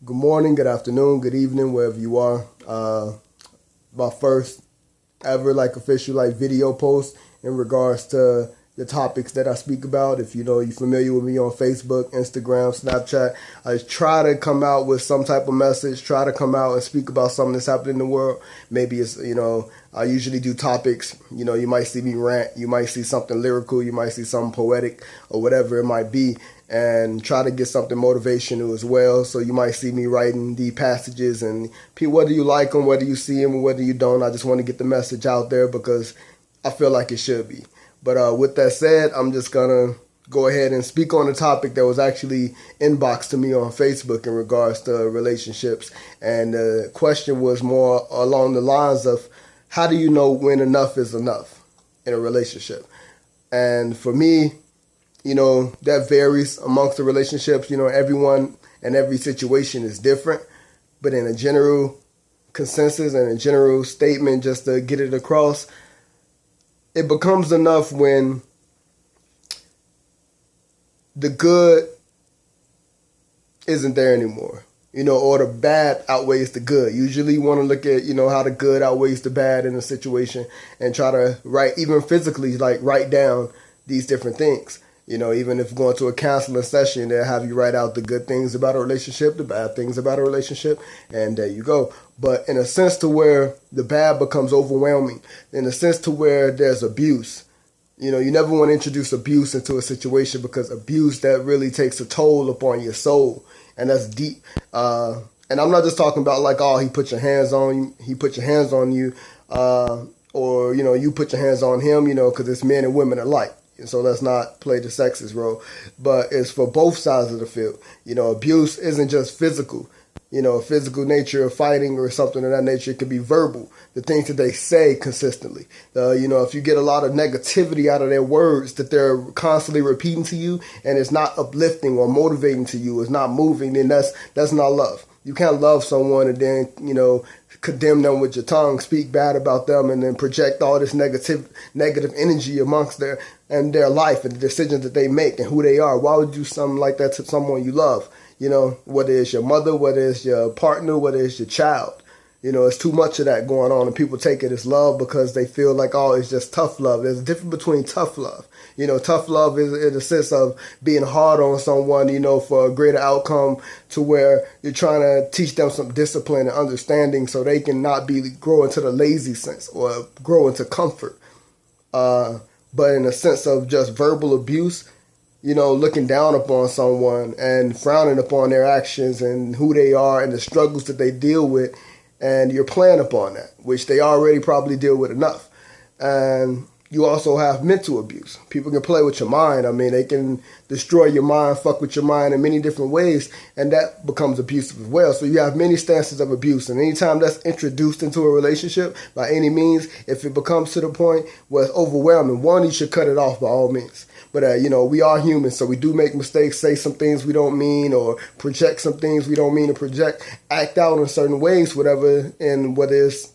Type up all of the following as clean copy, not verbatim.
Good morning, good afternoon, good evening, wherever you are. My first ever official video post in regards to the topics that I speak about. If you're familiar with me on Facebook, Instagram, Snapchat, I try to come out with some type of message, try to come out and speak about something that's happening in the world. Maybe it's, I usually do topics, you might see me rant, you might see something lyrical, you might see something poetic or whatever it might be, and try to get something motivational as well. So you might see me writing the passages, and whether you like them, whether you see them, or whether you don't, I just want to get the message out there because I feel like it should be. But with that said, I'm just going to go ahead and speak on a topic that was actually inboxed to me on Facebook in regards to relationships. And the question was more along the lines of, how do you know when enough is enough in a relationship? And for me, that varies amongst the relationships. Everyone and every situation is different. But in a general consensus and a general statement, just to get it across, it becomes enough when the good isn't there anymore, or the bad outweighs the good. Usually you want to look at, how the good outweighs the bad in a situation and try to even physically, write down these different things. Even if going to a counseling session, they'll have you write out the good things about a relationship, the bad things about a relationship, and there you go. But in a sense to where the bad becomes overwhelming, in a sense to where there's abuse, you never want to introduce abuse into a situation, because abuse, that really takes a toll upon your soul, and that's deep. And I'm not just talking about he put your hands on you, or you put your hands on him, because it's men and women alike. So let's not play the sexist role, but it's for both sides of the field. Abuse isn't just physical, physical nature of fighting or something of that nature. It can be verbal, the things that they say consistently. If you get a lot of negativity out of their words that they're constantly repeating to you, and it's not uplifting or motivating to you, it's not moving, then that's not love. You can't love someone and then, condemn them with your tongue, speak bad about them, and then project all this negative energy amongst their life and the decisions that they make and who they are. Why would you do something like that to someone you love? Whether it's your mother, whether it's your partner, whether it's your child. It's too much of that going on, and people take it as love because they feel like, oh, it's just tough love. There's a difference between tough love. Tough love is in the sense of being hard on someone, for a greater outcome, to where you're trying to teach them some discipline and understanding so they can not grow into the lazy sense or grow into comfort. But in a sense of just verbal abuse, looking down upon someone and frowning upon their actions and who they are and the struggles that they deal with, and you're playing upon that, which they already probably deal with enough. And you also have mental abuse. People can play with your mind. They can destroy your mind, fuck with your mind in many different ways, and that becomes abusive as well. So you have many stances of abuse, and anytime that's introduced into a relationship, by any means, if it becomes to the point where it's overwhelming, one, you should cut it off by all means. But, we are humans, so we do make mistakes, say some things we don't mean, or project some things we don't mean to project, act out in certain ways, whatever, and whether it's,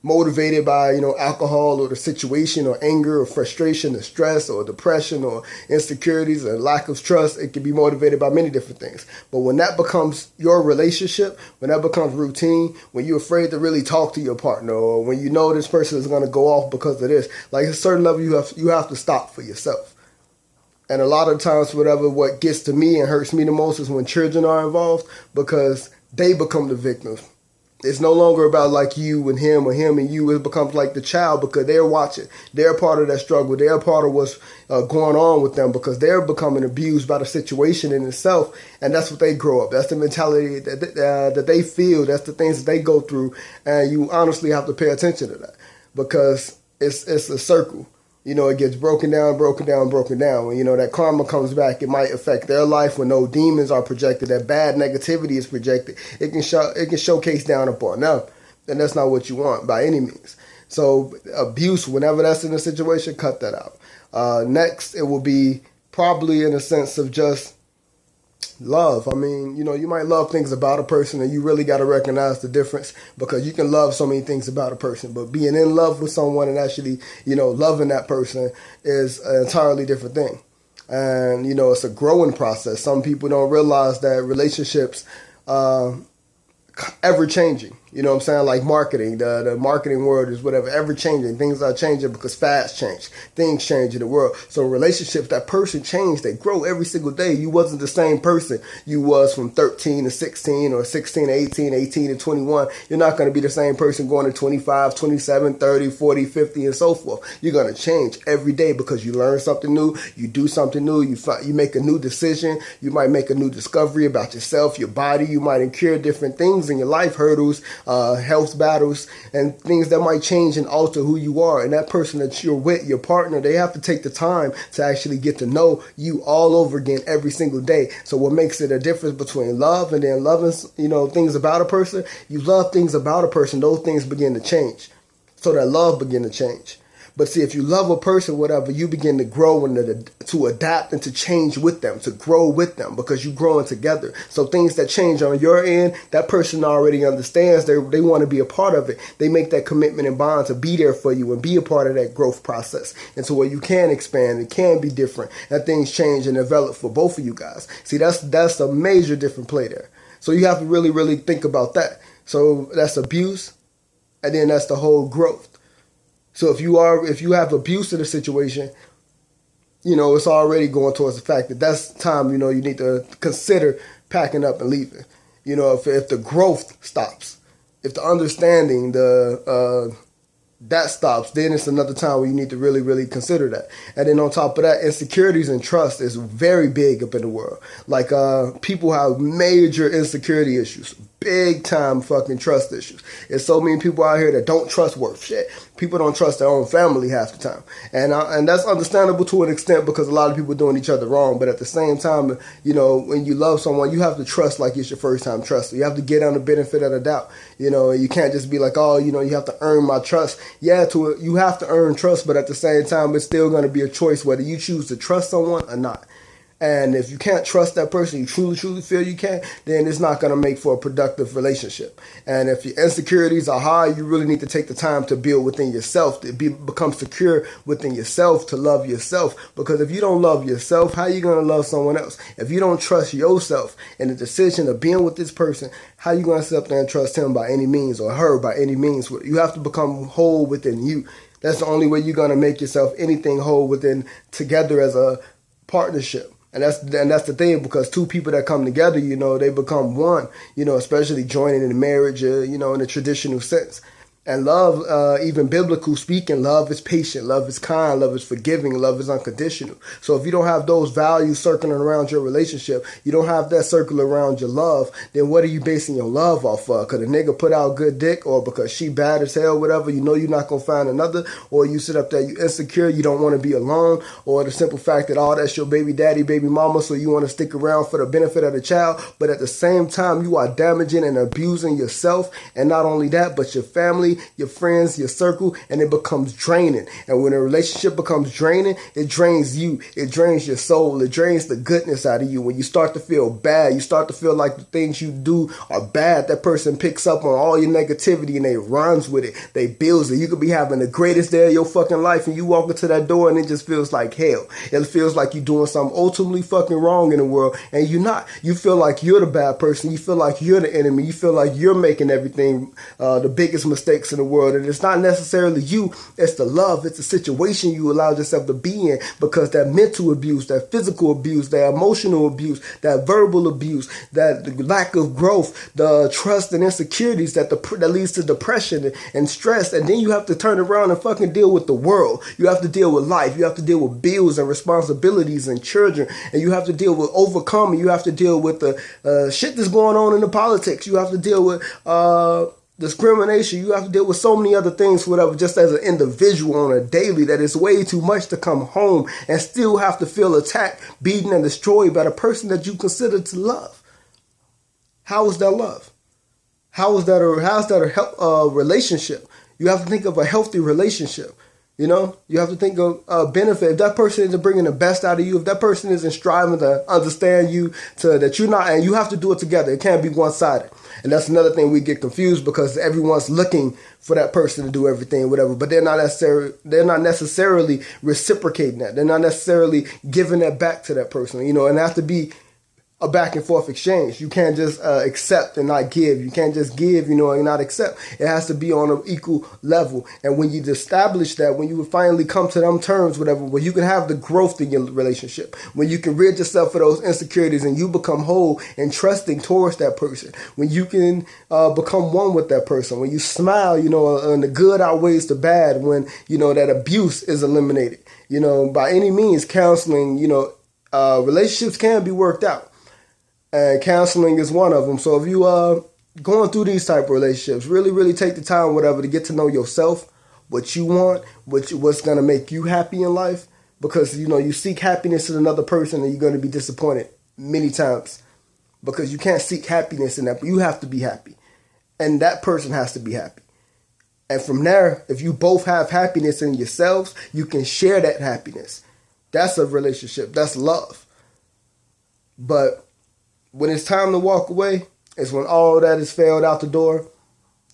motivated by, alcohol or the situation or anger or frustration or stress or depression or insecurities or lack of trust. It can be motivated by many different things. But when that becomes your relationship, when that becomes routine, when you're afraid to really talk to your partner, or when this person is going to go off because of this, at a certain level, you have to stop for yourself. And a lot of times, what gets to me and hurts me the most is when children are involved, because they become the victims. It's no longer about you and him or him and you. It becomes like the child, because they're watching. They're part of that struggle. They're part of what's going on with them, because they're becoming abused by the situation in itself. And that's what they grow up. That's the mentality that they feel. That's the things that they go through. And you honestly have to pay attention to that, because it's a circle. It gets broken down. When, that karma comes back, it might affect their life when no demons are projected, that bad negativity is projected. It can showcase down upon them, and that's not what you want by any means. So abuse, whenever that's in a situation, cut that out. Next, it will be probably in a sense of just love. You might love things about a person, and you really got to recognize the difference, because you can love so many things about a person, but being in love with someone and actually, loving that person is an entirely different thing. And, it's a growing process. Some people don't realize that relationships ever changing. You know what I'm saying? Like marketing, the marketing world is whatever, ever changing. Things are changing because fads change. Things change in the world. So relationships, that person changed. They grow every single day. You wasn't the same person you was from 13 to 16 or 16 to 18, 18 to 21. You're not going to be the same person going to 25, 27, 30, 40, 50, and so forth. You're going to change every day because you learn something new. You do something new. You make a new decision. You might make a new discovery about yourself, your body. You might incur different things in your life, hurdles, health battles, and things that might change and alter who you are. And that person that you're with, your partner, they have to take the time to actually get to know you all over again every single day. So what makes it a difference between love and then loving, things about a person? You love things about a person, those things begin to change. So that love begin to change. But see, if you love a person, whatever, you begin to grow and to adapt and to change with them, to grow with them, because you're growing together. So things that change on your end, that person already understands. They want to be a part of it. They make that commitment and bond to be there for you and be a part of that growth process. And so where you can expand, it can be different, and things change and develop for both of you guys. See, that's a major different play there. So you have to really, really think about that. So that's abuse, and then that's the whole growth. So if you have abuse in the situation, it's already going towards the fact that that's time, you need to consider packing up and leaving. If the growth stops, if the understanding, that stops, then it's another time where you need to really, really consider that. And then on top of that, insecurities and trust is very big up in the world. Like people have major insecurity issues, big time fucking trust issues. There's so many people out here that don't trust worth shit. People don't trust their own family half the time. And that's understandable to an extent because a lot of people are doing each other wrong. But at the same time, when you love someone, you have to trust like it's your first time trust. You have to get on the benefit of the doubt. You can't just be like, you have to earn my trust. Yeah, you have to earn trust, but at the same time, it's still going to be a choice whether you choose to trust someone or not. And if you can't trust that person, you truly, truly feel you can, then it's not going to make for a productive relationship. And if your insecurities are high, you really need to take the time to build within yourself, to become secure within yourself, to love yourself. Because if you don't love yourself, how are you going to love someone else? If you don't trust yourself in the decision of being with this person, how are you going to sit up there and trust him by any means or her by any means? You have to become whole within you. That's the only way you're going to make yourself anything whole within together as a partnership. And that's the thing, because two people that come together, they become one, especially joining in marriage, in the traditional sense. And love, even biblical speaking, love is patient, love is kind, love is forgiving, love is unconditional. So if you don't have those values circling around your relationship, you don't have that circle around your love, then what are you basing your love off of? Because a nigga put out good dick, or because she bad as hell, whatever, you're not going to find another, or you sit up there, you insecure, you don't want to be alone, or the simple fact that, that's your baby daddy, baby mama, so you want to stick around for the benefit of the child, but at the same time, you are damaging and abusing yourself, and not only that, but your family, your friends, your circle, and it becomes draining. And when a relationship becomes draining, it drains you. It drains your soul. It drains the goodness out of you. When you start to feel bad, you start to feel like the things you do are bad. That person picks up on all your negativity and they runs with it. They builds it. You could be having the greatest day of your fucking life and you walk into that door and it just feels like hell. It feels like you're doing something ultimately fucking wrong in the world, and you're not. You feel like you're the bad person. You feel like you're the enemy. You feel like you're making everything the biggest mistakes in the world. And it's not necessarily you, it's the love, it's the situation you allow yourself to be in, because that mental abuse, that physical abuse, that emotional abuse, that verbal abuse, that the lack of growth, the trust and insecurities that leads to depression and stress. And then you have to turn around and fucking deal with the world. You have to deal with life. You have to deal with bills and responsibilities and children, and you have to deal with overcoming. You have to deal with the shit that's going on in the politics. You have to deal with discrimination. You have to deal with so many other things, whatever, just as an individual on a daily, that it's way too much to come home and still have to feel attacked, beaten, and destroyed by the person that you consider to love. How is that love? How's that a relationship? You have to think of a healthy relationship. You have to think of benefit. If that person isn't bringing the best out of you, if that person isn't striving to understand you, that you're not, and you have to do it together. It can't be one-sided. And that's another thing we get confused, because everyone's looking for that person to do everything, whatever, but they're not necessarily reciprocating that. They're not necessarily giving that back to that person, and it has to be a back and forth exchange. You can't just accept and not give. You can't just give, and not accept. It has to be on an equal level. And when you establish that, when you finally come to them terms, whatever, where you can have the growth in your relationship, when you can rid yourself of those insecurities and you become whole and trusting towards that person, when you can become one with that person, when you smile, and the good outweighs the bad, when, that abuse is eliminated, by any means, counseling, relationships can be worked out. And counseling is one of them. So if you going through these type of relationships, really, really take the time, whatever, to get to know yourself, what you want, what's going to make you happy in life. Because, you seek happiness in another person and you're going to be disappointed many times. Because you can't seek happiness in that. You have to be happy. And that person has to be happy. And from there, if you both have happiness in yourselves, you can share that happiness. That's a relationship. That's love. But when it's time to walk away, it's when all that is failed out the door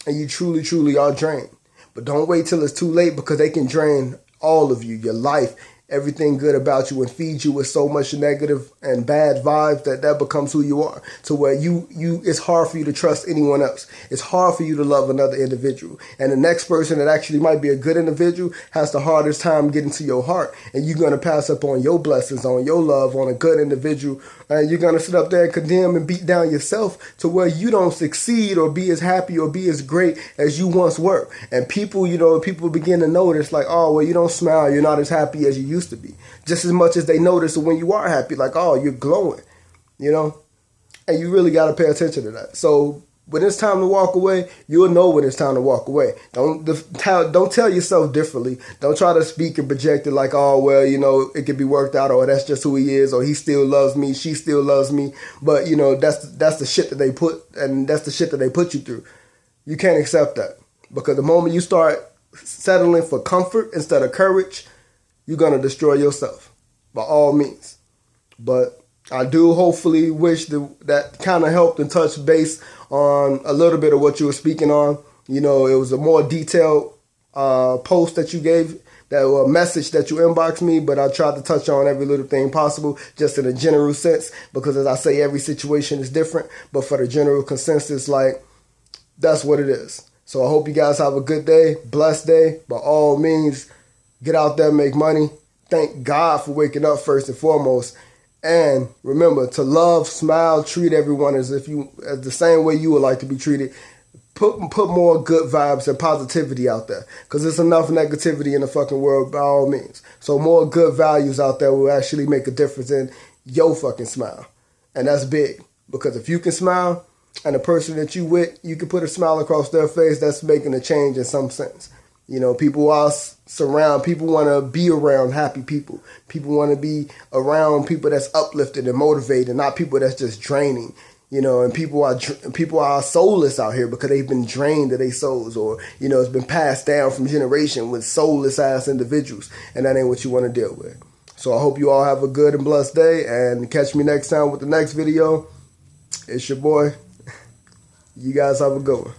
and you truly, truly are drained. But don't wait till it's too late, because they can drain all of you, your life, everything good about you, and feed you with so much negative and bad vibes that becomes who you are, to where you it's hard for you to trust anyone else. It's hard for you to love another individual. And the next person that actually might be a good individual has the hardest time getting to your heart. And you're going to pass up on your blessings, on your love, on a good individual. And you're going to sit up there and condemn and beat down yourself to where you don't succeed or be as happy or be as great as you once were. And people, people begin to notice, like, oh, well, you don't smile. You're not as happy as you used to be. Just as much as they notice when you are happy, like, oh, you're glowing, and you really got to pay attention to that. So when it's time to walk away, you'll know when it's time to walk away. Don't tell yourself differently. Don't try to speak and project it like, oh, well, it could be worked out, or that's just who he is, or he still loves me, she still loves me. But, that's the shit that they put, and that's the shit that they put you through. You can't accept that, because the moment you start settling for comfort instead of courage, you're going to destroy yourself by all means. But I do hopefully wish that kind of helped and touched base on a little bit of what you were speaking on. It was a more detailed post that you gave, a message that you inboxed me, but I tried to touch on every little thing possible, just in a general sense, because as I say, every situation is different. But for the general consensus, that's what it is. So I hope you guys have a good day, blessed day. By all means, get out there, make money. Thank God for waking up first and foremost. And remember to love, smile, treat everyone as the same way you would like to be treated. Put more good vibes and positivity out there, because there's enough negativity in the fucking world by all means. So more good values out there will actually make a difference in your fucking smile. And that's big, because if you can smile and the person that you with, you can put a smile across their face, that's making a change in some sense. People people want to be around happy people. People want to be around people that's uplifted and motivated, not people that's just draining. And people are soulless out here because they've been drained of their souls, or, it's been passed down from generation with soulless ass individuals, and that ain't what you want to deal with. So I hope you all have a good and blessed day, and catch me next time with the next video. It's your boy. You guys have a good one.